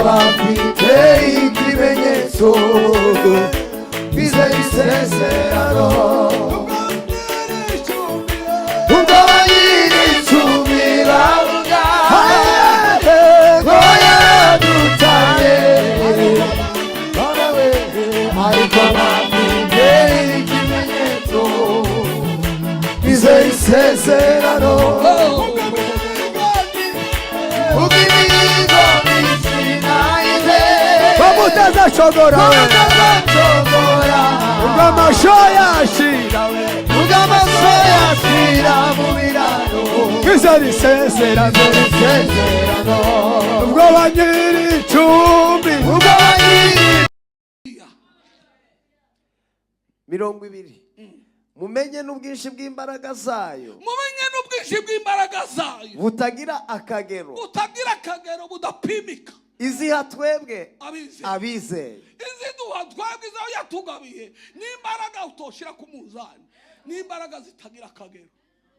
bafite ikimenyetso bizeye isezerano ubwo nyir'icumi bavuga ngo yaradutaye ariko bafite ikimenyetso bizeye isezerano Utazashobora ugamasho yashira mu biraro bizera isezerano ubwo banyir'icumbi 20 mumenye n'ubwinshi bw'imbaraga zayo butagira akagero budapimika iziha twebwe abizeye iziduha twebwe izo yatugabiye n'imbaraga utoshira ku muzani n'imbaraga zitagira akagero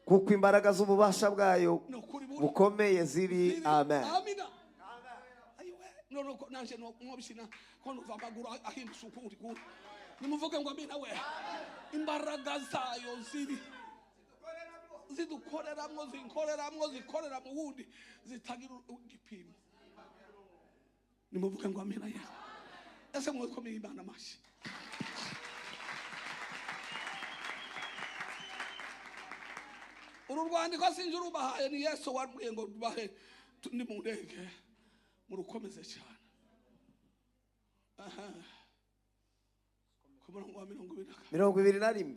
kuko imbaraga z'ububasha bwayo bukomeye ziri amen amina ayiwe none nanje no mwobishina ko nuva amaguru ahindutse ukuri kuri nimuvuge ngo amina we imbaraga zayo ziri zidukoreramwo zikorera mu wundi zitagira igipimo nimuvuge ngo amina ya ese mwakomeye Imana amashi uru rwandiko sinje urubahaye ni Yesu wabwiye ngo rubahe ndi mu ndege murukomeze cyane aha ku murongo wa 21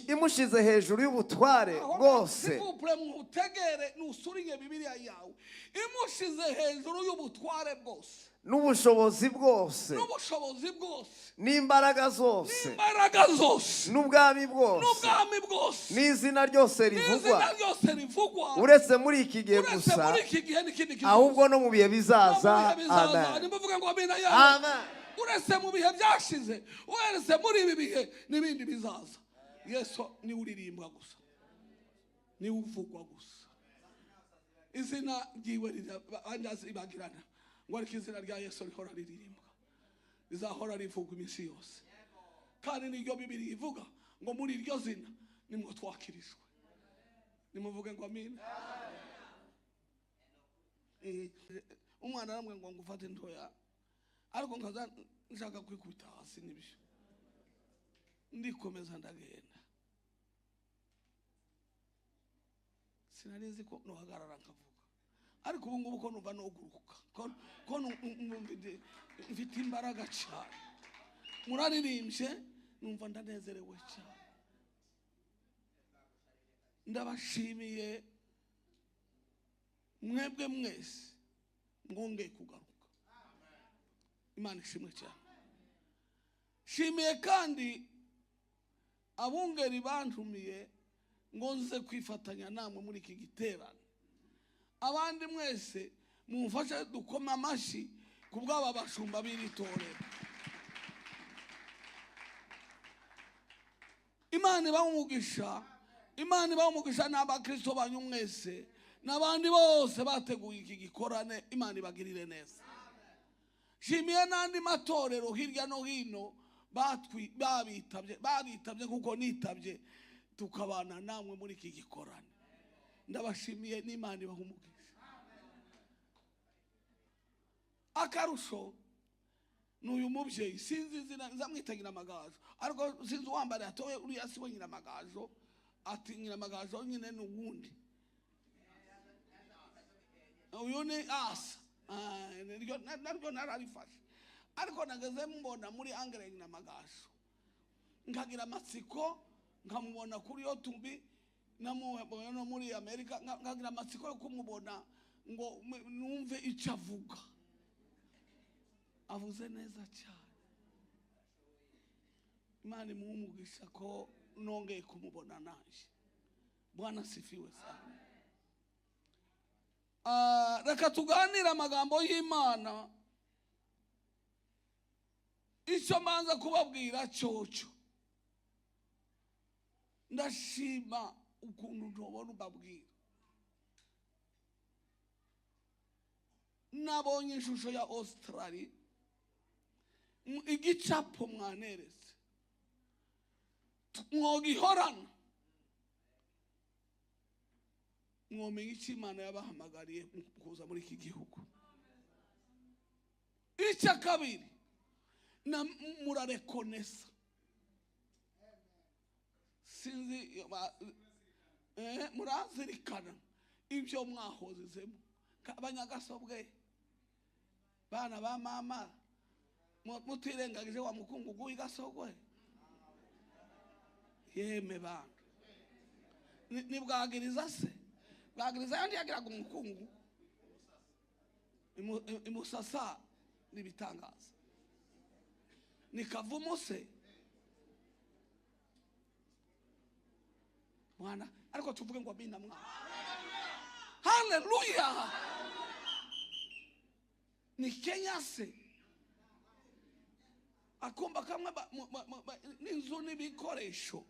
imushize hejuru y'ubutware bwose mutegere nusuriye Bibiliya yawe imushize hejuru y'ubutware bwose n'ubushobozi bwose n'imbaraga zose n'ubwami bwose n'izina ryose rivugwa uretse muri iki gihe gusa ahubwo no mu bihe bizaza amen amen uretse mu bihe byashize uretse muri ibi bihe n'ibindi bizaza Yesu ni uririmbwa gusa ni uvugwa gusa izina ryiwe rirabagirana ngo ariko izina rya Yesu rihora riririmbwa rizahora rivugwa iminsi yose kandi niryo Bibiliya ivuga ngo muri iryo zina nimwo twakirijwe nimuvuge ngo amina umwana namwe ngo ngufate ntoya ariko nkaza nshaka kwikubita hasi nibyo ndikomeza ndagenda sinarizi ko nohagarara nkavuga ariko ubu ngubu ko numva noguruka ko mfite imbaraga cyane muraririmbye numva ndanezerewe cyane ndabashimiye mwebwe mwese mwongeye kugaruka Imana ishimwe cyane shimiye kandi abungeri bantumiye ngo nze kwifatanya namwe muri iki giterane abandi mwese mumfashe dukoma amashi kubw'aba bashumba b'iritorero Imana ibawumugisha n'abakristo banyu mwese n'abandi bose bateguye iki gikorane Imana ibagirire neza shimiye n'andi matorero hirya no hino babitabye kuko nitabye tukabana namwe muri iki gikorane ndabashimiye n'Imana ibahumugisha akarusho n'uyu mubyeyi sinzi izina nzamwitagira amagajo ariko sinzi uwambare atoye uriya si we Nyiramagajo ati Nyiramagajo nyine n'uwundi uyu ni asa naryo nararifashe ariko nageze mbona muri angere Nyiramagajo nkagira amatsiko nkamubona kuri YouTube no muri Amerika nkagira amatsiko yo kumubona ngo numve icyo avuga avuze neza cyane Imana imumugisha ko nongeye kumubona naje Bwana sifiwe sana reka tuganira amagambo y'Imana icyo manza kubabwira cyoco ndashima ukuntu ntobona ubabwira nabonye ishusho ya Australia igicapo mwaneretse mwogihorana mwomenya icyo Imana yabahamagariye kuza muri iki gihugu. Icya kabiri na murarekonesa sinzi murazirikana ibyo mwahozezemo abanyagasobwe bana ba mama mutirengagije wa mukungugu w'igasogwe yeme bana nibwagiriza se bwagiriza yandi yagiraga umukungu imusasa nibitangaza nikavumo se mwana ariko tuvuge ngo amina mwana. Haleluya. Ni Kenya se akomba kamwe n'inzu n'ibikoresho.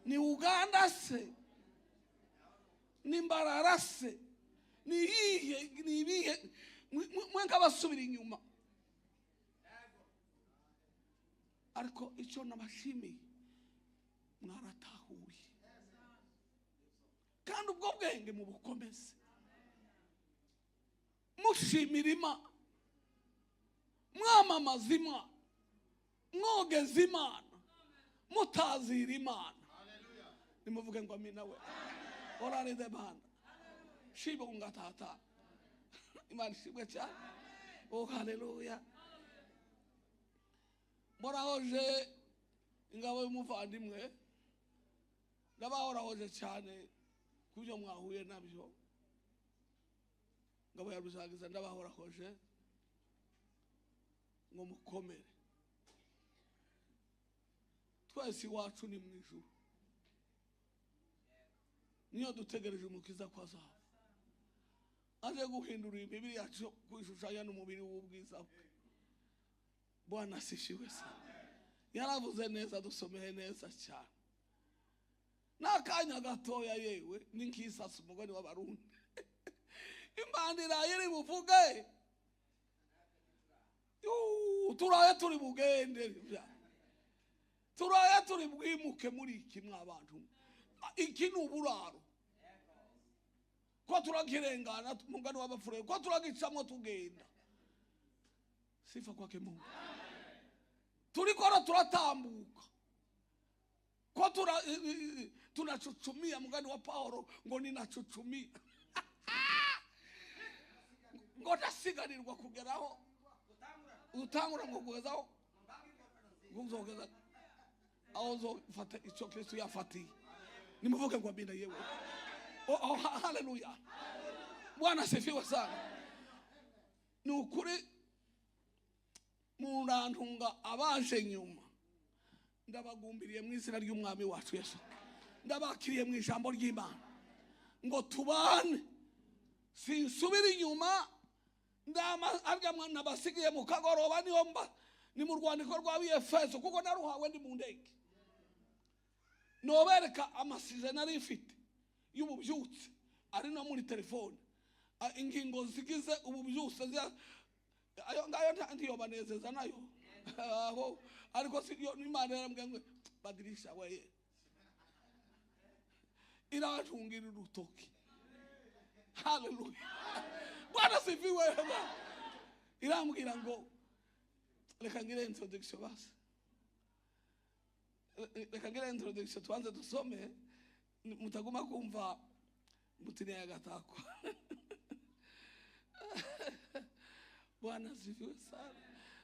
Ni Uganda se ni Mbarara se ni ibihe mwenga basubira inyuma. Ariko icyo nabashimiye mwaratahuye kandi ubwo bwenge mu bukomeze mushimira Imana mwamamaza Imana mwogeza Imana mutazira Imana. Nimuvuge ngo amina we orare de bana shibo ngatata Imana ishimwe cyane. Oh haleluya. Morahoje ingabo y'umuvandimwe ndabahorahoje cyane kubyo mwahuye nabyo. Ngabo ya Ruzagiza ndabahorahoje ngo mukomere. Twese iwacu ni mu ijuru niyo dutegereje umukiza kwa zaho aje guhindura imibiri yacu kwishushanya n'umubiri w'ubwiza bwe. Bwana sishiwe sana. Yaravuze neza dusomeye neza cyane. Nakanya gatoya yewe ninkisasa umugani w'abarundi. Imana iraye buvuge. Turaye turi bugende. Turaye turi bwimuke muri iki mwabantu. Iki n'uburaro. Ko turakirengana umugani w'abafure ko turagicamo tugenda. Sifa kwake Mungu. Turikora turatambuka ko tunachuchumia mugani wa Paulo ngo ninachuchumia ngo ndasigarirwa kugeraho utangura ngo kugezaho nguzogeza aho zo fata icyo Kristo yafatiye. Nimuvuge ngo amina yewe. Oh haleluya. Bwana sifiwe sana. Ni ukuri murantunga abaje nyuma ndabagumbiriye mu izina ry'umwami wacu Yesu. Ndabakiriye mu ijambo ry'Imana ngo tubane sinsubira inyuma. Ndama nabasigiye mu kagoroba niyo mba ni mu rwandiko rwa Efeso kuko naruhawe ndi mu ndege nobereka amasije nari mfite y'ububyutse ari no muri telefone ingingo zigize ububyutse ayo ngayo ntiyo banezeza nayo aho ariko siyo Imana yarambwiye ngo badirisha weye irajungira urutoki. Haleluya. Bwana sifiwe. Irambwira ngo reka ngire introduction basi. Reka ngire introduction tuanze dusome mutaguma kumva mutine ya gatako. Bwana sifiwe sana.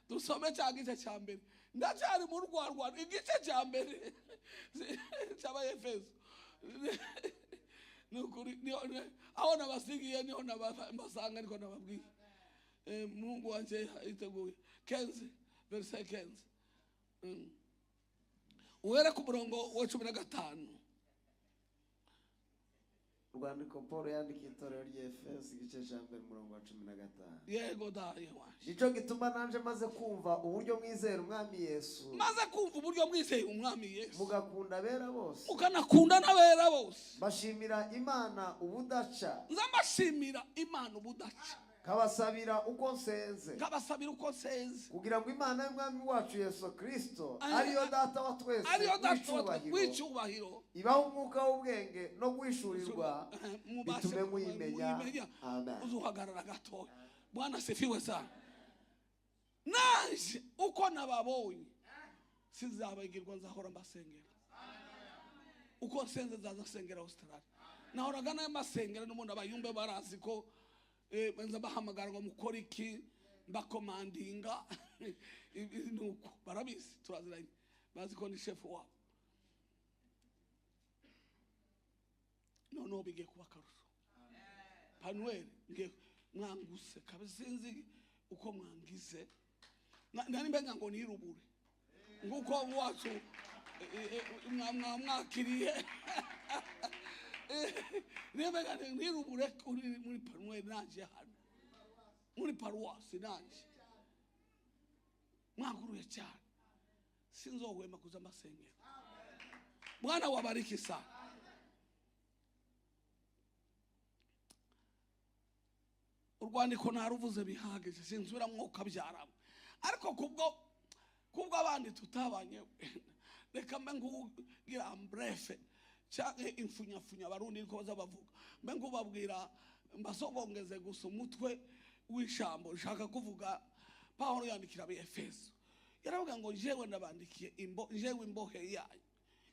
Dusome cyagize cya mbere. Ndacyari mu rwarwa igice cya mbere cyaba Efeso. Nukuri aho nabasigiye niho nabasanga ariko nababwiye. Mungu wanje iteguye 15 verset 15. Uhere ku murongo wa 15. Urwandiko Paul yandikiye itorero ry'Efeso igice cya 1:15. Yego daye waje. Nico gituma nanje maze kumva uburyo mwizera umwami Yesu. Maze kumva uburyo mwizeye umwami Yesu. Mugakunda bera bose. Mukanakunda n'abera bose. Bashimira Imana ubudaca. Nzamashimira Imana ubudaca. Kabasabira uko nsenze. Kabasabira uko nsenze. Kugira ngo Imana y'umwami wacu Yesu Kristo ariyo data wa twese. Ariyo data wa w'icyubahiro. Ibaho umwuka w'ubwenge no guhishurirwa bitume muyimenya. Amen. Uzuhagarara gato. Bwana sifiwe sana. Naje uko nababonye sizabagirwa nzahora mbasengera. Uko nsenze nzasengera Australia. Nahoraga nayo mbasengera n'umuntu abayumbe barazi ko benza bahamagara ngo mukora iki mbakomandinga nuko barabizi turaziranye bazi ko ni chef wabo none bigiye kuba karusho. Panuel ngiye mwanguse kabizinzi uko mwangize nani mbenga ngo nirubure nguko wacu mwakiriye Rebega nirubure muri Panuel nanje hano muri paruwasi nanje mwaguruye cyane sinzohwema kuza amasengero. Bwana wabariki sana. Urwandiko naruvuze bihagije sinzura mwuka byaramo ariko kubwo abandi tutabanye reka ngugira mbrefe cyangwa imfunyafunya abarundi niko baza bavuga mbe babwira mbasogongeze gusa umutwe w'ishambo nshaka kuvuga. Paulo yandikira Efeso yaravuga ngo jewe ndabandikiye jewe imbohe yanyu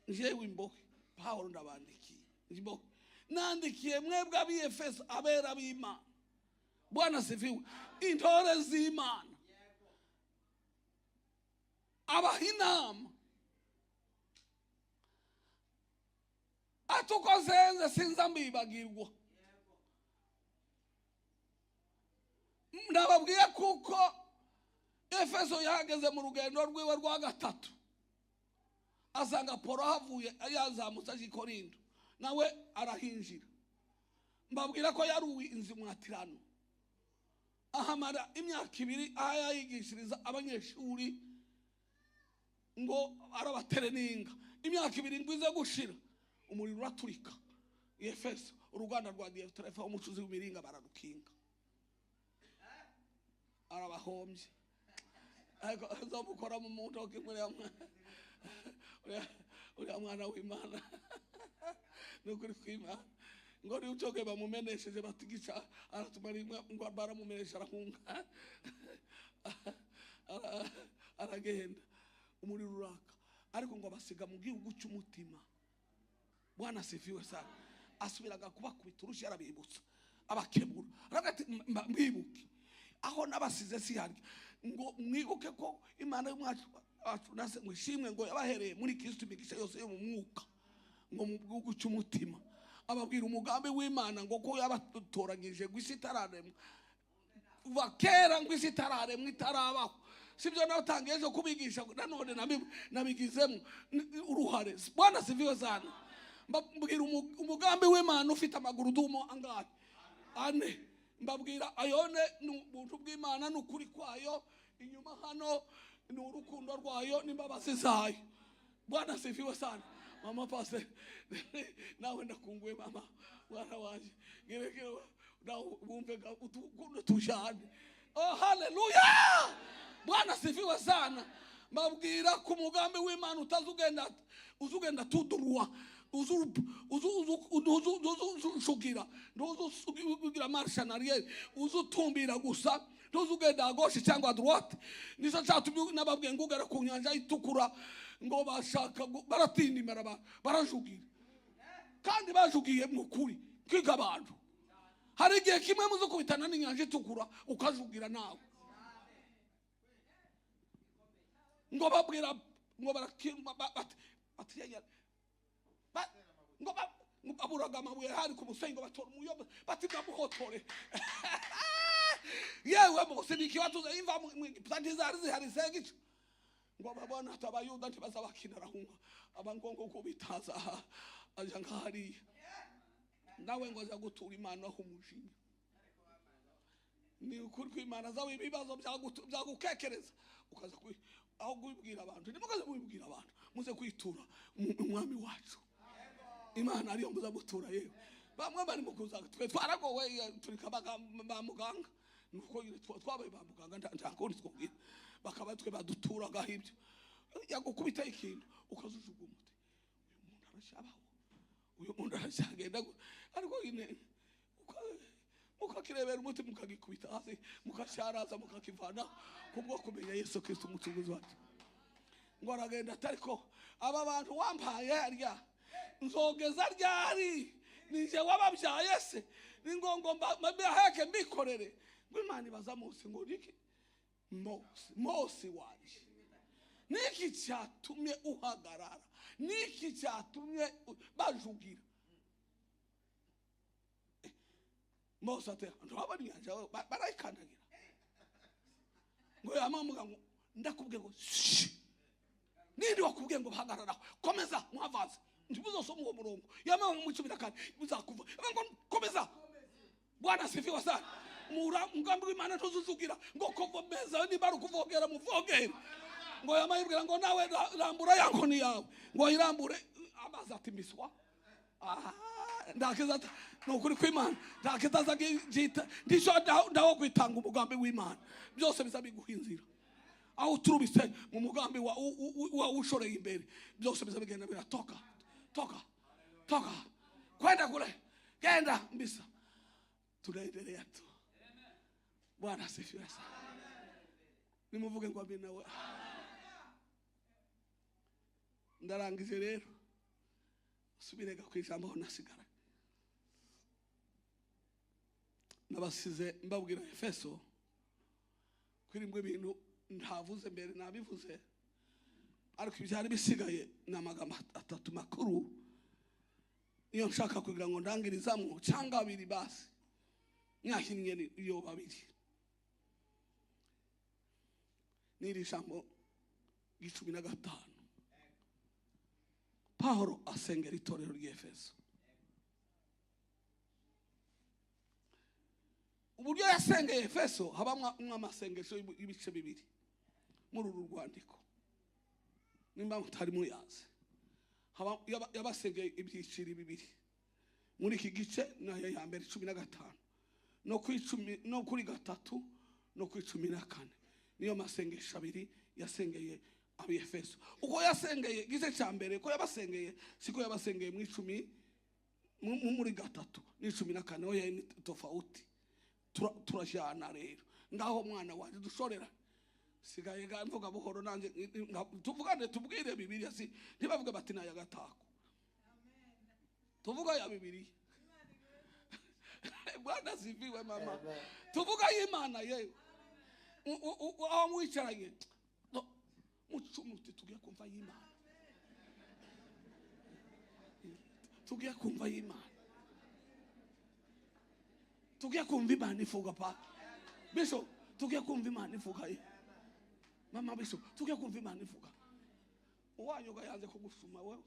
jewe imbohe Paulo ndabandikiye imbohe nandikiye mwebwe abi Efeso abera b'Imana. Bwana sifiwe. Intore z'Imana abahinama atukozenze sinzambibagirwa. Ndababwiye kuko Efeso yahageze mu rugendo rwiwe rwa gatatu asanga Paulo havuye yazamutse aje Korinto nawe arahinjira. Mbabwira ko yaruwi inzi mwatirano ahamara imyaka 2 ayayigishiriza abanyeshuri ngo arabatereninga. Imyaka 2 ngwize gushira umuriro uraturika Efeso. Uruganda rwa Dietrephe umucuzi w'imiringa bararukinga arabahombye ariko azamukora mu muntu okimuri uri mwana w'Imana nukuri kw'Imana ngo ni ucoke bamumenesheje batigica aratumara ngo baramumenesha arahunga aragenda umuriro uraka ariko ngo basiga mu gihugu cy'umutima. Bwana sifiwe sana. Asubiraga kubakubita urushi yarabibutsa abakebura aragati mbibuke aho nabasize sihari ngo mwibuke ko Imana y'umwacu nase mwishimwe ngo yabahereye muri Kristo imigisha yose yo mu mwuka ngo mu gihugu cy'umutima. Ababwira umugambi w'Imana ngo ko yabatoranyije gwisitararemwe vakera ngwisitararemwe itarabaho. Sibyo natangiye zo kubigisha nanone nabigizemo uruhare. Bwana sifiwe sana. Mbabwira umugambi w'Imana ufite amagurudumo angahe 4. Mbabwira ayone n'ubuntu bw'Imana n'ukuri kwayo inyuma hano n'urukundo rwayo n'imbabazi zayo. Bwana sifiwe sana. Mama pase nawe ndakunguye mama mwana wanje ngerekere nawe bumve utukundo tujane. Oh haleluya. Bwana sifiwe sana. Mbabwira ku mugambi w'Imana uzugenda tudurwa uzushukira ntuzugira marche en arrière uzutumbira gusa ntuzugenda à gauche cyangwa à droite. Nizo cyatumye nababwiye ngugera ku nyanja itukura ngo bashaka baratindimira barajugira kandi bajugiye mu kuri kwiga abantu. Hari igihe kimwe muzo kubitana n'inyanja itukura ukajugira nawe ngo babwira ngo barakimba batiyanya ngo aburaga amabuye hari ku musengo batora umuyobo batibwa muhotore yewe mose nikiwatuza imva plant zari zihari segico ngo babona tabayuda ntibazabakina rahunga abangongo ko bitaza aja nkahari nawe ngo aza gutura Imana aho umujinya. Ni ukuri kw'Imana zawe ibibazo byagukekereza ukaza aho kubibwira abantu, nimukaze kubibwira abantu, muze kwitura umwami wacu. Imana ariyo muza gutura yewe. Bamwe bari mu kuza twe twaragowe turika ba muganga, nuko twabaye ba muganga ndakora twobwira bakaba twe baduturaga ibyo yagukubita ikintu ukazujuga umuti, uyu muntu arashabaho, uyu muntu arashagenda ariko ine mukakirebera umuti mukagikubita hasi mukasharaza mukakivana kubwo kumenya Yesu Kristo umucunguzi wacu. Ngo aragenda atariko aba bantu wampaye arya nzogeza ryari nije wababyaye se ni ngongo mbaheke mbikorere. Ngo Imana ibaza Mose ngo niki Mose waje niki cyatumye uhagarara, niki cyatumye bajugira. Mose ate ndabari yanje barayikandagira ngo yamamuga ngo ndakubwiye ngo nindi wakubwiye ngo hagarara komeza muhavaze ntibuzosoma uwo murongo yamawe mu 14 buzakuva ngo komeza. Bwana sifiwe sana. Mugambi w'Imana ntuzuzugira ngo kovomeza ni baru kuvogera muvogera ngo yamayibwira ngo nawe rambura yankoni yawe ngo irambure amazi atimiswa. Ndakiza nukuri kw'Imana ndakiza zagita ndisho ndaho kwitanga umugambi w'Imana byose bizabiguhinzira aho turubise mu mugambi wa ushoreye imbere byose bizabigenda biratoka toka kwenda kule genda mbisa tunaendelea tu. Bwana asifiwe sana. Nimuvuge ngo amina we. Ndarangije rero subirega kwijambo aho nasigara nabasize mbabwira Efeso kwirimwe ibintu ntavuze mbere nabivuze ariko ibyari bisigaye n'amagambo 3 makuru iyo nshaka kugira ngo ndangirizamwo cyangwa abiri basi nyahinnye iyo babiri niri jambo 15 Paulo asengera itorero ry'Efeso. Uburyo yasengeye Efeso habamwa amasengesho y'ibice bibiri muri uru rwandiko nimba mutari muyaze yabasengeye ibyiciri bibiri muri iki gice nayo ya mbere 15 no ku 10 no kuri 3 no ku 14 niyo masengesho abiri yasengeye abi Efeso. Uko yasengeye gice cya mbere ko yabasengeye siko yabasengeye mu 10 muri 3 ni 14 oya ni tofauti. Turajana rero ngaho mwana waje dushorera sigaye mvuga buhoro nanje tuvugane tubwire Bibiliya si ntibavuge bati na ya gatako tuvuga ya Bibiliya. Bwana sifiwe mama. Tuvuga y'Imana yewe aho mwicaranye mucumuti tugiye kumva y'Imana, tugiye kumva y'Imana, tugiye kumva Imana ivuga pa Bishop, tugiye kumva Imana ivuga ye mama Bishop, tugiye kumva Imana ivuga. Uwanyoga yanze kugusuma wewe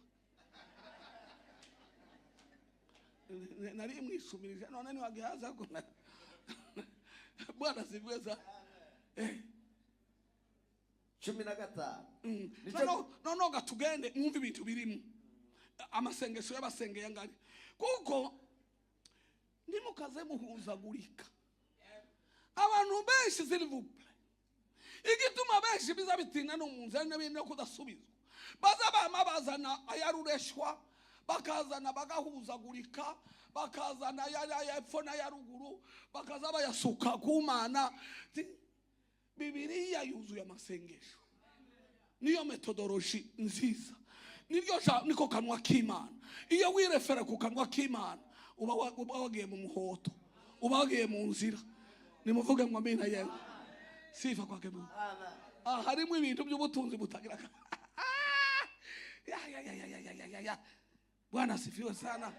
nari mwishumirije none ni wagihaza ko Bwana sifiwe 15 no gatugende mwumva ibintu birimo amasengesho y'abasengeye ngari kuko nimukaze muhuzagurika abantu benshi zirivuple igituma benshi bizabitina no munzana n'ibintu no kudasubizwa bazabama bazana ayarureshwa bakazana bagahuzagurika bakazana yapfo na yaruguru bakaza bayasuka kumana. Bibiliya yuzuye amasengesho niyo metodology nziza niko kanwa k'Imana. Iyo wirefera ku kanwa k'Imana uba wagiye mu muhoto uba wagiye mu nzira. Nimuvuge ngo amina yewe sifa kwake Mungu. Harimo ibintu by'ubutunzi butagira ya Bwana sifiwe sana.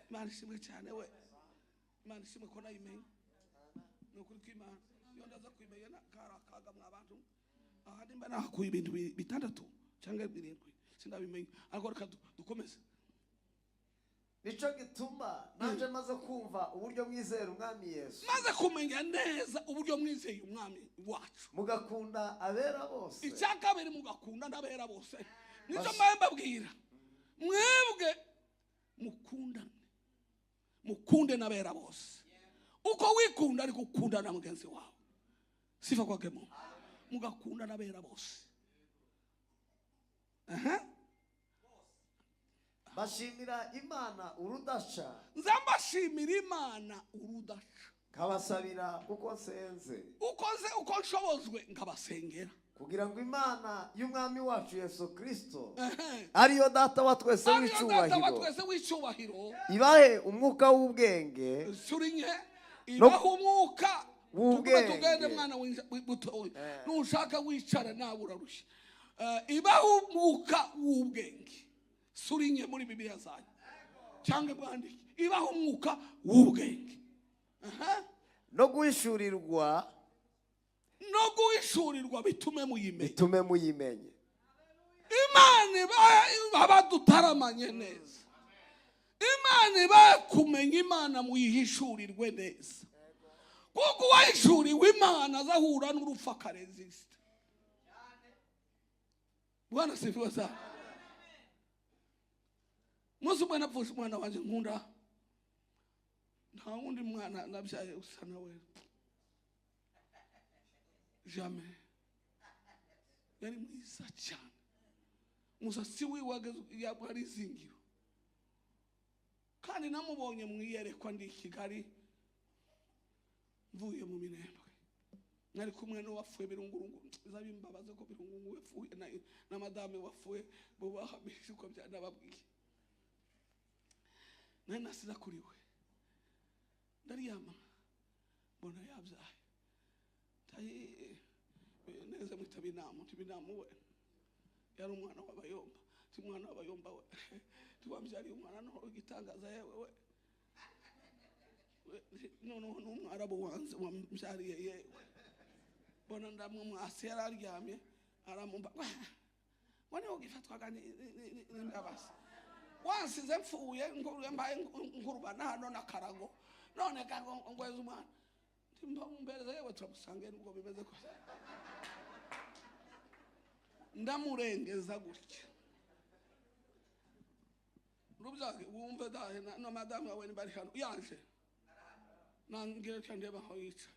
Imana ishimwe cyane we. Imana ishimwe ko nayimenye nukuri kw'Imana iyo ndaza kwimenya kaga mwabantu ahandi mba nakuye ibintu 6 cyangwa 7 sindabimenye ariko reka dukomeze. nico gituma naje maze kumva uburyo mwizera umwami Yesu, maze kumenya neza uburyo mwizeye umwami wacu, mugakunda abera bose. icya kabiri mugakunda n'abera bose. Nico mbabwira, mwebwe mukunde n'abera bose. Uko wikunda ari gukunda na mugenzi wawe. Sifa kwake Mungu. Mugakunda n'abera bose. Bashimira Imana urudasha. Nzambashimira Imana urudasha. Kabasabira uko nsenze. Uko nshobozwe nkabasengera. Kugira ngo Imana y'umwami wacu Yesu Kristo ariyo data wa twese w'icyubahiro ibahe umwuka w'ubwenge, ibahe umwuka w'ubwenge. Mwana w'ubutoya nushaka wicara nawe urarushye. Ibahe umwuka w'ubwenge. Surinye muri Bibiliya zanyu cyangwa mwandike, ibahe umwuka w'ubwenge no guhishurirwa bitume muyimenye. Imana abadutaramanye neza, Imana ibahe kumenya Imana muyihishurirwe neza, kuko uwahishuriwe Imana azahura n'urupfu akaresista. Bwana sifiwe sana. Muzi umwana apfusha umwana wanje nkunda, nta wundi mwana nabyaye usa nawe. Jamais. Yari mwiza cyane. Musasi wiwe yabari izingiro. Kandi namubonye mwiyerekwa ndi Kigali mvuye mu Minembwe. Nari kumwe no wafuye birungurungu, zabimbabaze ko birungurungu wafuye na madame wafuye bo bahamisha uko byanababwiye. Nari nasiza kuri we. Ndariyama mbona yabyaye. Neza mwitaba inama we yari umwana w'abayomba, si umwana w'abayomba we tubambyariye umwana no gitangaza yewe noneho n'umwarabu wanze wambyariye yewe. Bona ndamwasi yararyamye aramumba wone ugifatwaga n'imbabazi wansize mfuye mbaye nkurubana hano nakarago none kango ngweza umwana mbere yewe turamusange nubwo bimeze ko ndamurengeza gutya rubyage wumve dahe na madame wawe bari hano yanje nangire cyane baho yica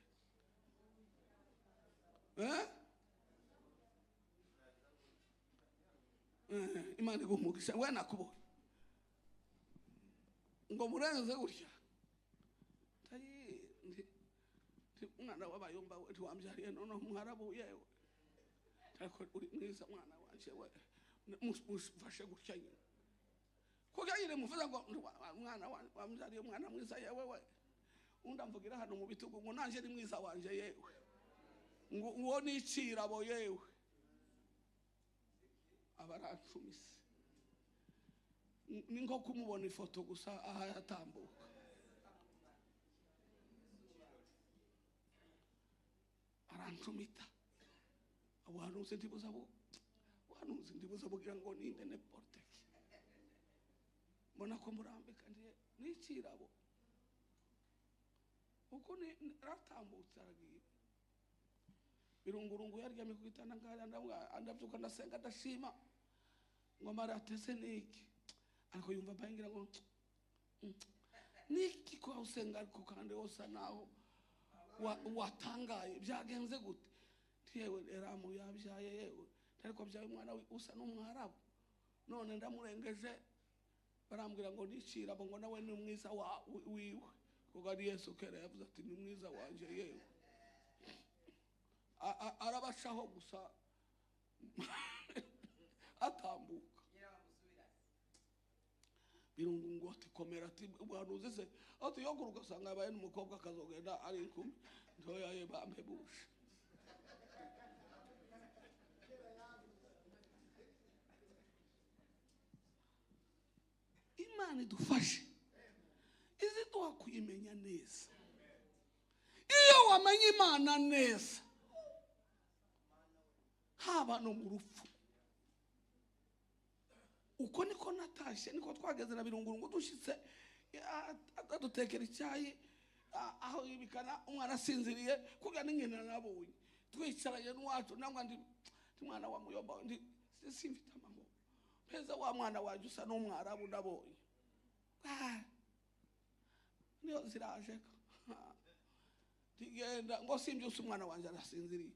Imana igumugisha we nakubo ngo murenze gutya umwana w'abayomba we tiwambyariye none umwarabu yewe ariko uri mwiza mwana wanje we mufashe gutya nyine kuko yire muvuza ngo mwana wambyariye umwana mwiza yewe we undamvugira hano mu bitugu ngo nanje ni mwiza wanje yewe ngo uwo nicirabo yewe abarancumise ni nko kumubona ifoto gusa aha yatambuka. Arancumita abahanuzi ndibuza bugira ngo ninde n'porte mbona ko murambika ndiye n'ikirabo uko ni ratambutse aragiye birungurungu yaryamye ku gitanda ndabyuka ndasenga ndashima ngo maratese niki ariko yumva bangira ngo niki ko usenga ariko kandi wose naho watangaye byagenze gute yewe eramu yabyaye yewe ariko byaye umwana usa n'umwarabu none ndamurengeje barambwira ngo nicira bo ngo nawe ni mwiza wiwe kuko ari Yesu kera yavuze ati ni mwiza wanje yewe arabashaho gusa atambuka birungu ati komera ati ubuhanuzi se ati yoguruka usanga abaye n'umukobwa akazogenda ari inkumi ntoya ye bampebusha. Imana idufashe izi duha kuyimenya neza. Iyo wamenye Imana neza haba no mu rupfu uko niko natashye, niko twageze na Birungurungu dushitse adutekera icyayi aho yibikana umwana asinziriye kugira n'ingena nabonye twicaranye n'uwacu nangwa ndi mwana wa Muyomba ndi simfite amamo peza wa mwana waje usa n'umwarabu ndabonye niyo ziraje tigenda ngo simbyuse umwana wanje arasinziriye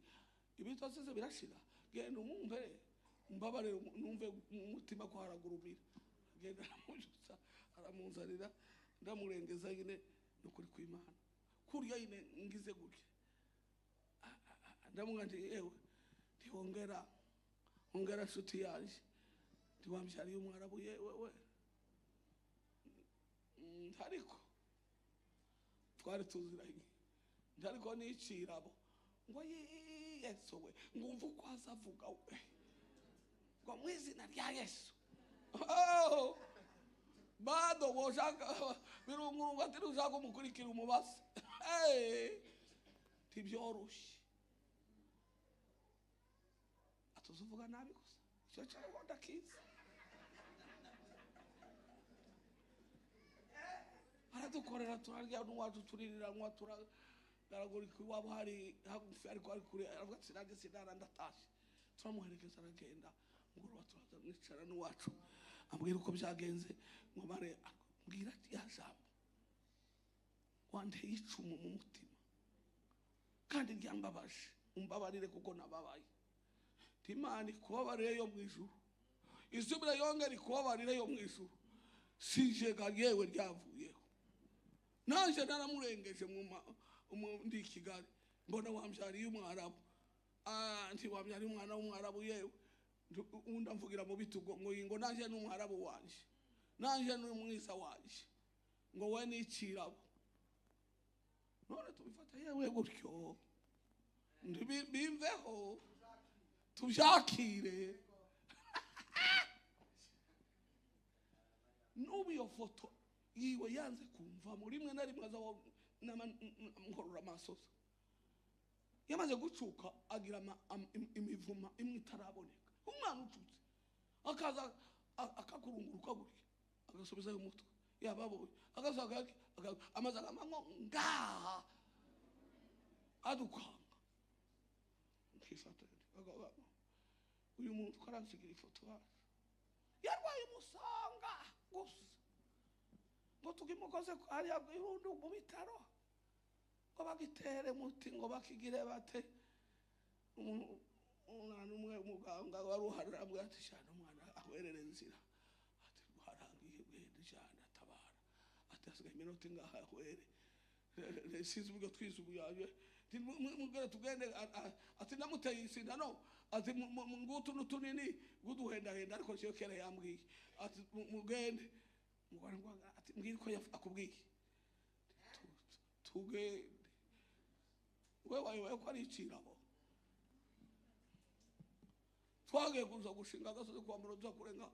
ibitose se birashira genda umumbere mbabare numve umutima ko haragurumira genda aramujusa aramunzanira ndamurengeza nyine nukuri kw'Imana kurya nyine ngize gutya ndamugandi ewe ongera nshuti yaje ndiwambyariye umwarabu yewe ntariko twari tuziranye ntariko n'icirabo ngo Yesu we ngumva uko azavuga we ngo mu izina rya Yesu bado woshaka Birungurungu ati ushaka umukurikira umubaza tibyoroshe atuzuvuga nabi gusa cyo cyangwa ndakiza aradukorera turarya n'uwacu turirira turagaragurika iwabo hari hagufi ariko ari kure aravuga ati nanjye sinara ndatashe turamuherekeza aragenda ngurwa turaza mwicara n'uwacu ambwira uko byagenze ngo mare ambwira ati yajambo wanteye icumu mu mutima kandi ryambabaje umbabarire kuko nababaye Imana ikubabarire yo mu ijuru isubira yongera ikubabarire yo mu ijuru sijega yewe ryavuyeho nanje naramurengeje ndi Kigali mbona wambyariye umwarabu nti wambyariye umwana w'umwarabu yewe undamvugira mu bitugo ngo nanje n'umwarabu wanje nanje n'umwisa wanje ngo we n'icirabo none tubifata yewe gutyo bimveho tubyakire n'ubu iyo foto yiwe yanze kumva muri rimwe na rimwe azaho n'amahorora amasoza yamaze gucuka agira imivuma imwe itaraboneka umwana ucutse akaza akakurunguruka gutya agasubizayo umutwe yababonye agasaga amaze agamamo ngaha adukanga nkifata uyu muntu karansigira ifoto yacu yarwaye umusonga gusa ngo tukimukoze hariya irundu mu bitaro ngo bagitere muti ngo bakigire bate umwana umwe umuganga wari uharira ambwira ati shana umwana ahwerere nzira ati harangiye bwende cyane atabara ati asigaye iminota ingaha ahwere sinzi ubwo twisubuyaje mugere tugende ati namuteye isida no ati ngutu n'utunini guduhendahenda ariko cyo kera yambwiye ati mugende ati mbwira ko akubwiye tugende wewe ko ari icirabo twagiye kuza gushinga agasozi kwa muroza kurenga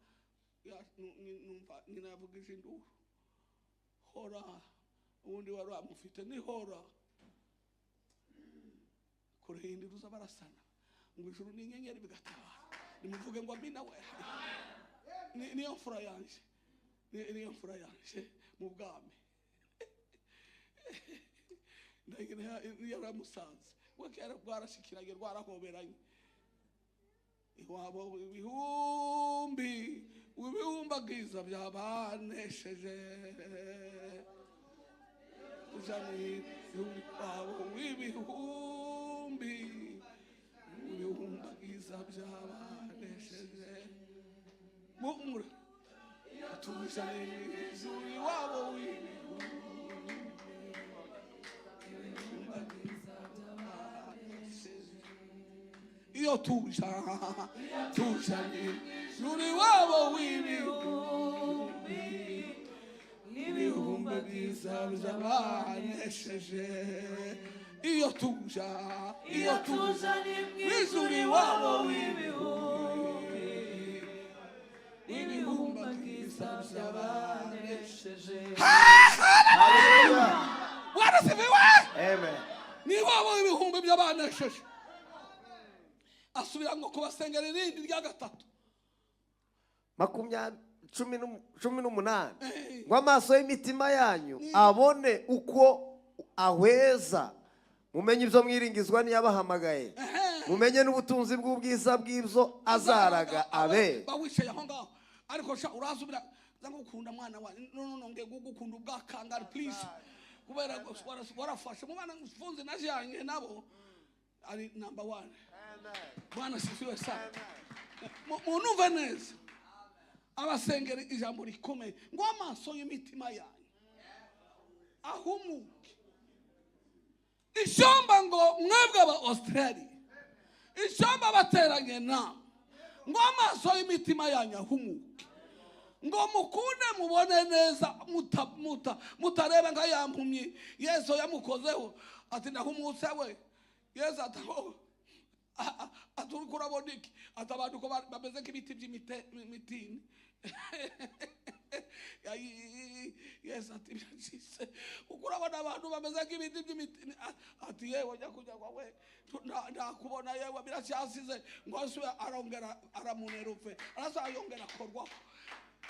numva nyina yavugije induru hora ubundi wari amufite ni hora kurehindi ruza barasana ngo ijuru n'inyenyeri bigatabara nimuvuge ngo amina we niyo mfura yanje niyo mfura yanje mu bwami ndagina yaramusanze we kera bwarashikiranye rwarahoberanye iwabo ibihumbagiza byabanesheje ujani iwabo ibihumbagiza byabanesheje mumura tujani iwabo iyo tujanye nuri wabo ibihumbagiza byabanesheje iyo tujanye nuri wabo ibihumbagiza byabanesheje. Hallelujah. Warasifiwe. Amen. Ni wabo ibihumbi cumi n'umunani ngo amaso y'imitima yanyu abone uko ahweza, mumenye ibyo mwiringizwa n'iyabahamagaye, mumenye n'ubutunzi bw'ubwiza bw'ibyo azaraga abe. bawicaye aho ngaho ariko sha urazubira ngukunda mwana wa nononge gukunda ubwakangari please, kubera warafashe mu bana mfunze najyanye nabo ari number 1. Bwana sifiwe sana. Munumve neza abasengera ijambo rikomeye ngo amaso y'imitima yanyu ahumuke. Ishamba ngo mwebwe aba Australia, ishamba bateranye na ngo amaso y'imitima yanyu ahumuke, ngo mukunde mubone neza mutareba nka yampumyi Yesu yamukozeho ati ndahumutse we. Yesu ataho aturi kurabona iki atabantu ko bameze nk'ibiti by'imitini. Yesu ati byashise ukurabona abantu bameze nk'ibiti by'imitini ati yewe njya kujya kwawe ndakubona yewe biracyasize ngo asubire arongera aramuneruve arasayongera akorwaho.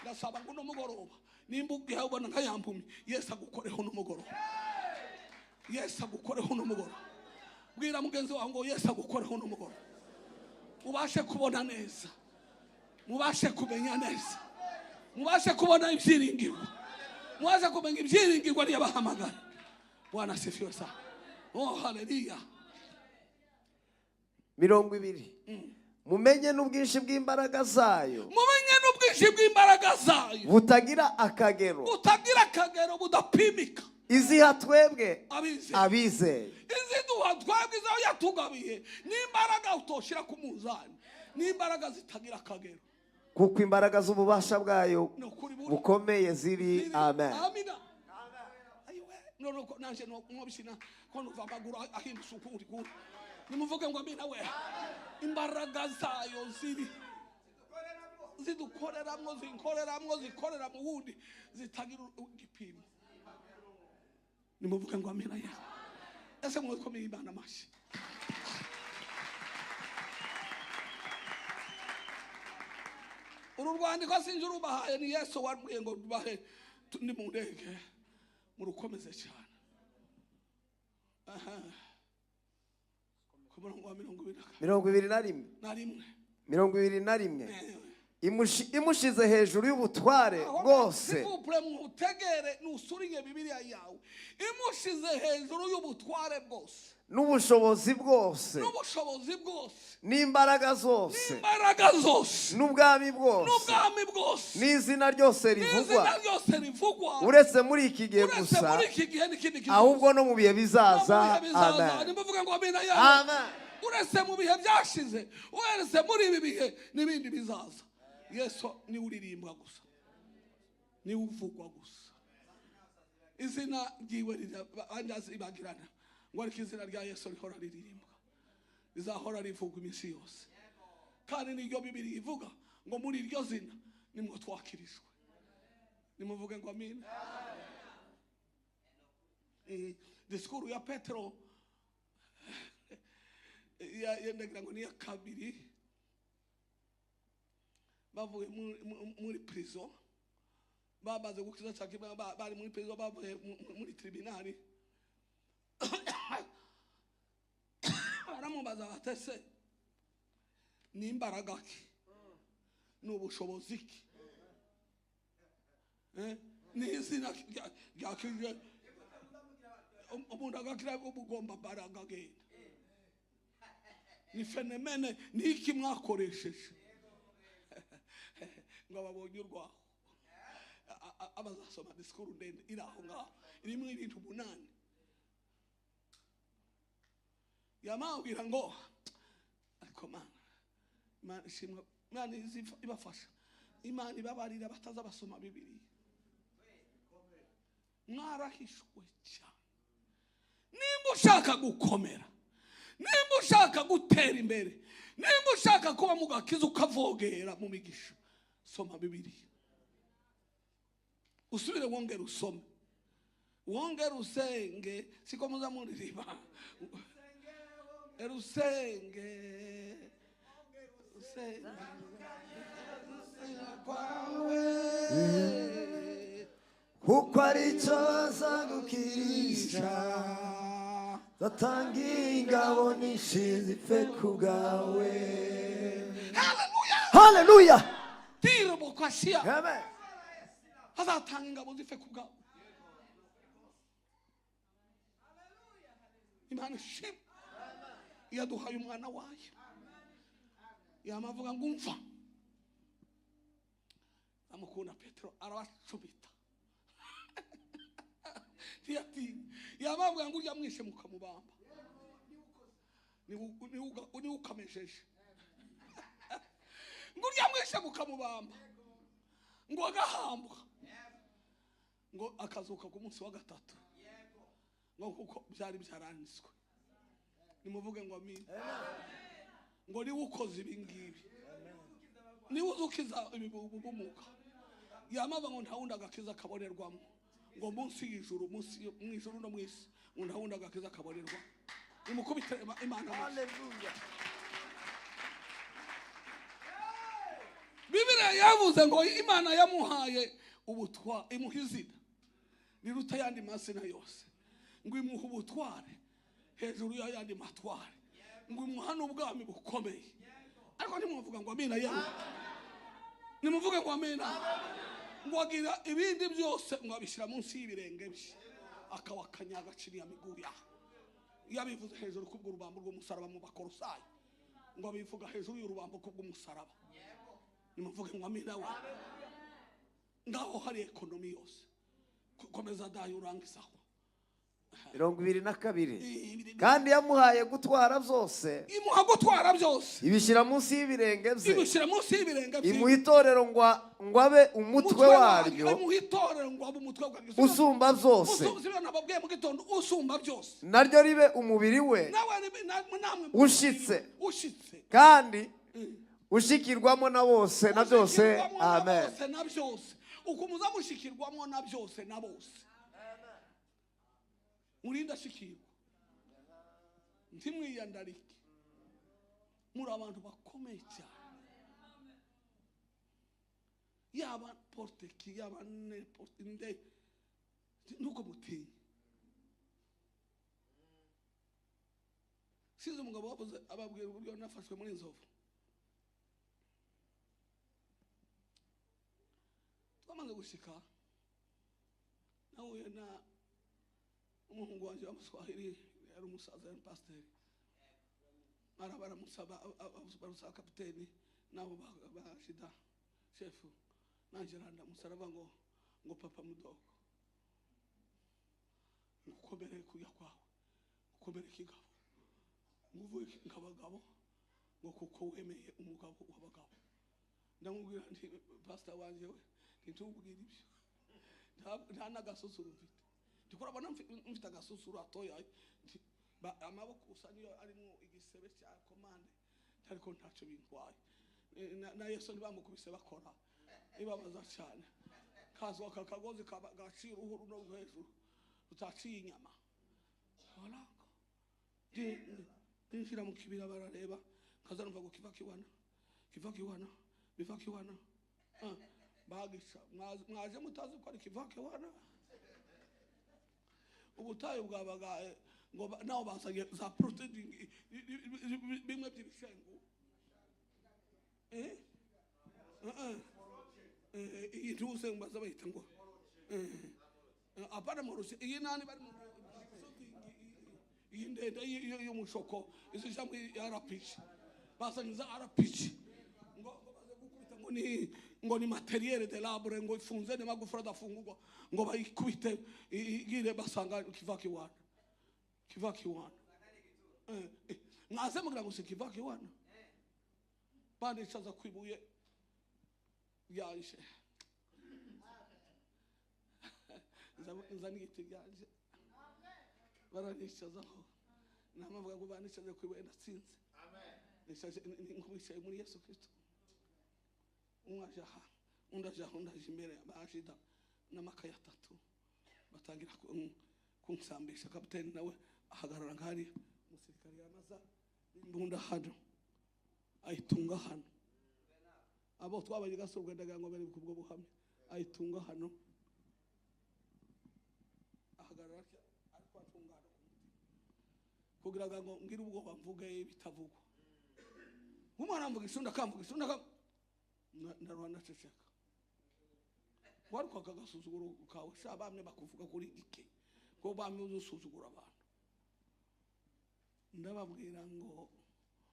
Ndasaba ngo n'umugoroba nimba ugiye ubona nka yampumyi Yesu agukoreho n'umugoroba, Yesu agukoreho n'umugoroba. Bwira mugenzi wawe ngo Yesu agukoreho n'umugoroba, ubashe kubona neza, mubashe kumenya neza, mubashe kubona ibyiringirwa, mubashe kumenya ibyiringirwa n'iyabahamagara. Bwana asifiwe sana. Oh haleluya. 20 mumenye n'ubwinshi bw'imbaraga zayo, mumenye n'ubwinshi bw'imbaraga zayo butagira akagero, butagira akagero budapimika. Iziha twebwe abizeye, iziduha twebwe izo yatugabiye n'imbaraga utoshira ku munzani, n'imbaraga zitagira akagero, kuko imbaraga z'ububasha bwayo bukomeye ziri. Amen. Amina. No nanje no mwobishina ko nuva amaguru ahindutse ukuri kuri nimuvuge ngo amina we. Imbaraga zayo ziri zidukoreramwo zikorera mu wundi zitagira igipimo. Nimuvuge ngo amina ya. Ese mwikomeye Imana amashi. Uru rwandiko sinje urubahaye ni Yesu wabwiye ngo rubahe ndi mu ndege murukomeze cyane. Kumurongo wa 21 imushize hejuru y'ubutware bwose. Mutegere nusurinye Bibiliya yawe. Imushize hejuru y'ubutware bwose n'ubushobozi bwose n'imbaraga zose n'ubwami bwose n'izina ryose rivugwa, uretse muri iki gihe gusa ahubwo no mu bihe bizaza. Amen. Amen. Uretse mu bihe byashize, uretse muri ibi bihe n'ibindi bizaza. Yesu ni uririmbwa gusa, ni uvugwa gusa. Izina ryiwe ibagirana ngo ariko izina rya Yesu rihora riririmbwa, rizahora rivugwa iminsi yose. Kandi niryo Bibiliya ivuga ngo muri iryo zina nimwo twakirijwe. Nimuvuge ngo amina. Disikuru ya Petero yendagira ngo niya kabiri bavuye muri prison, babaze gukiza cyake bari muri prison, bavuye muri tribunal. Baramubaza batese ni imbaraga ki n'ubushobozi ki ni izina rya kije umuntu agakira ubugomba mbaraga genda ni fenomene ni iki mwakoresheje ngo babonye urwaho. Abazasoma disikuru ndende iraho ngaho irimo ibintu 8 yamabwira ngo ariko Imana ishimwe, Imana ibafasha, Imana ibabarira bataza basoma Bibiliya. Mwarahishwe cyane. Nimba ushaka gukomera, nimba ushaka gutera imbere, nimba ushaka kuba mugakiza ukavogera mu migisha, soma Bibiliya. Usubire wongera usome, wongera usenge, siko muza muririmba Erusenge kuko ari cyo azagukirisha zatanga ingabo nyinshi zipfe ku bwawe. Haleluya. Tiro bokashia. Amen. Azatanga ingabo zipfe ku bwawe. Imana ishimwe yaduhaye umwana wayo. Yamavuga ngo umva. Amukunda Petero arabacubita. Ntiyati yamavuga ngo urya mwishe mukamubamba. Ni ukamejeje. Ngo urya mwishe mukamubamba. Ngo agahambwa. Ngo akazuka ku munsi wa gatatu. Ngo kuko byari byaranditswe. Nimuvuge ngo amen. Ngo ni ukoze ibingibi. Ni uzukiza ibibumuka. Yamava ngo ntawundi agakiza kabonerwamo. Ngo munsi y'ijuru, munsi mw'ijuru no mwisi, ngo ntawundi agakiza kabonerwa. Nimukubite Imana. Haleluya. Bibiliya yavuze ngo Imana yamuhaye ubutwa imuhizina. Niruta yandi masina yose. Ngo imuha ubutware hejuru y'ayandi matware. Ngo imuha n'ubwami bukomeye. Ariko nimuvuga ngo amina yawe. Nimuvuge ngo amina. Ngo agira ibindi byose ngo abishyira munsi y'ibirenge bye. Akawakanya agaciriya miguru yawe. Yabivuze hejuru kubw'urubambo rw'umusaraba mu Bakolosayi. Ngo abivuga hejuru y'urubambo kubw'umusaraba. Nimuvuge ngo amina we. Ngaho hari ekonomi yose. Komeza dayi urangizaho. 22 kandi yamuhaye gutwara byose. Imuha gutwara byose. Ibishyira munsi y'ibirenge bye. Ibishyira munsi y'ibirenge bye. Imuha itorero ngo abe umutwe waryo. Imuha itorero ngo abe umutwe waryo. Usumba byose. Nababwiye mu gitondo usumba byose. Naryo ribe umubiri we. Ushitse. Kandi ushikirwamo na bose na byose. Amen. Ukumuza mushikirwamo na byose na bose. Murinda shikirwa. Ntimwiyandarike. Muri abantu bakomeye cyane. Yaba porteki yaba ne portinde nuko mutinye. Sizo umugabo wabuze ababwira uburyo nafashwe muri inzovu. Twamaze gushika nawe na umuhungu wanje w'Amuswahili yari umusaza yari pasteur. Arabara musaba barusaba kapiteni nabo bashida chefu nanjeranda musaraba ngo papa mudogo. Ngukomere kujya kwawe. Ngukomere kigabo. Nguvuye nk'abagabo ngo kuko wemeye umugabo w'abagabo. Ndamubwira nti pastor wanje we ntitubwira ibyo. Nta nagasusuru mfite. Ndikora bana mfite agasusuru atoya amaboko usaniyo arimo igisebe cya komande ariko ntacyo bintwaye. Na Yesu ntibamukubise bakora ibabaza cyane. Kazo akakagozi gacira uruhu no hejuru utaciye inyama. Walanga. Ndinjira mu kibira barareba kazanumva ngo kiva kiwana. Bagisha mwaje mutazi ko ari kiva kiwana. Ubutayu bwabaga ngo naho basage za protein bimwe by'ibishengo. Iyi tuse mbaza bayita ngo apana mu rusi iyi nani bari mu iyi ndende y'umushoko izija mu arapici basanyiza arapici ngo baze gukubita ngo ni materiel de labre ngo ifunze ne magufura dafungurwa ngo bayikubite igire basanga kiva kiwana mwaze mugira ngo kiva kiwana bande chaza kwibuye yaje nzani gitigaje baranishazaho namavuga ngo banishaze kwibuye ndatsinze nishaje nkubishaye muri Yesu Kristo umwajaha undaje imbere bashida n'amakaye 3 batangira kunsambisha kapiteni nawe ahagarara ngari umusirikare yamaza imbunda hano ayitunga hano abo twabanye gasorwa ndagira ngo bari kubwo buhamya ayitunga hano ahagarara ariko atungana kugira ngo ngira ubwoba mvuge bitavugwa umwana mvuga isunda kamvuga ndarwana ceceka wari kwa kagasuzuguro kawe shabamwe bakuvuga kuri iki ko bamwe uzusuzugura abantu ndababwira ngo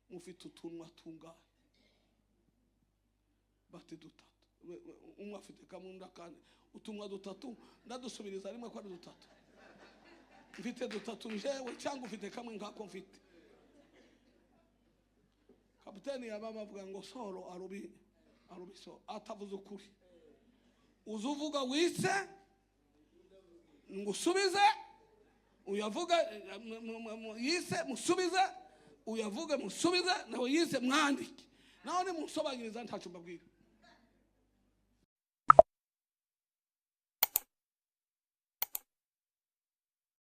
mufite utunwa tungahe bati dutatu umwe afite kamunda kane utunwa dutatu ndadusubiriza rimwe ko ari dutatu mfite dutatu njewe cyangwa ufite kamwe ngako mfite kapiteni yabama avuga ngo solo arubiso atavuze ukuri uzuvuga wise ngusubize uyavuga yise musubize uyavuga musubize nawe yise mwandike naho ni musobanyiriza ntacu mbabwira